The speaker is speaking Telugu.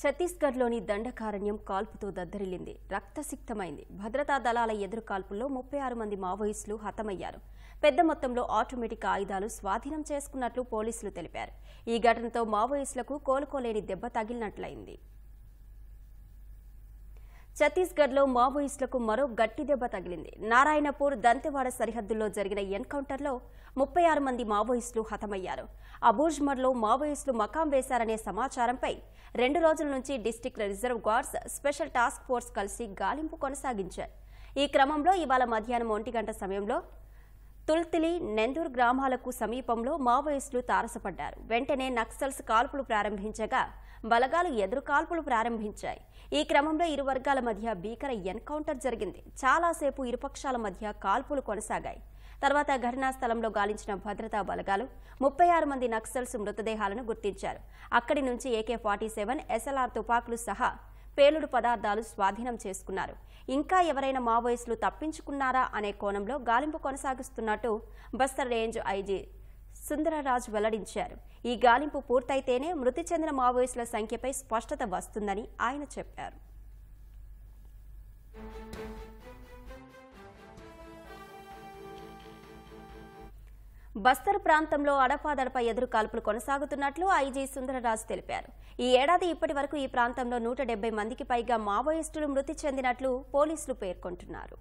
ఛత్తీస్గఢ్లోని దండకారణ్యం కాల్పుతో దద్దరిల్లింది. రక్తసిక్తమైంది. భద్రతా దళాల ఎదురు కాల్పుల్లో 36 మంది మావోయిస్టులు హతమయ్యారు. పెద్ద మొత్తంలో ఆటోమేటిక్ ఆయుధాలు స్వాధీనం చేసుకున్నట్లు పోలీసులు తెలిపారు. ఈ ఘటనతో మావోయిస్టులకు కోలుకోలేని దెబ్బ తగిలినట్లయింది. ఛత్తీస్గఢ్లో మావోయిస్టులకు మరో గట్టి దెబ్బ తగిలింది. నారాయణపూర్ దంతెవాడ సరిహద్దుల్లో జరిగిన ఎన్కౌంటర్లో 36 మంది మావోయిస్టులు హతమయ్యారు. అబూజ్మర్లో మావోయిస్టులు మకాం వేశారనే సమాచారంపై 2 రోజుల నుంచి district reserve guards special task force కలిసి గాలింపు కొనసాగించారు. ఈ క్రమంలో ఇవాళ మధ్యాహ్నం 1 గంట సమయంలో తుల్తిలి, నెందూర్ గ్రామాలకు సమీపంలో మావోయిస్టులు తారసపడ్డారు. వెంటనే నక్సల్స్ కాల్పులు ప్రారంభించగా బలగాలు ఎదురు కాల్పులు ప్రారంభించాయి. ఈ క్రమంలో ఇరు వర్గాల మధ్య భీకర ఎన్కౌంటర్ జరిగింది. చాలాసేపు ఇరుపక్షాల మధ్య కాల్పులు కొనసాగాయి. తర్వాత ఘటనా స్థలంలో గాలించిన భద్రతా బలగాలు 36 మంది నక్సల్స్ మృతదేహాలను గుర్తించారు. అక్కడి నుంచి AK-47, SLR తుపాకులు సహా పేలుడు పదార్థాలు స్వాధీనం చేసుకున్నారు. ఇంకా ఎవరైనా మావోయిస్టులు తప్పించుకున్నారా అనే కోణంలో గాలింపు కొనసాగిస్తున్నట్టు బస్తర్ రేంజ్ ఐజీ సుందరరాజ్ వెల్లడించారు. ఈ గాలింపు పూర్తయితేనే మృతి చెందిన మావోయిస్టుల సంఖ్యపై స్పష్టత వస్తుందని ఆయన చెప్పారు. బస్తర్ ప్రాంతంలో అడపాదడపా ఎదురు కాల్పులు కొనసాగుతున్నట్లు ఐజీ సుందరరాజ్ తెలిపారు. ఈ ఏడాది ఇప్పటి వరకు ఈ ప్రాంతంలో 170 మందికి పైగా మావోయిస్టులు మృతి చెందినట్లు పోలీసులు పేర్కొంటున్నారు.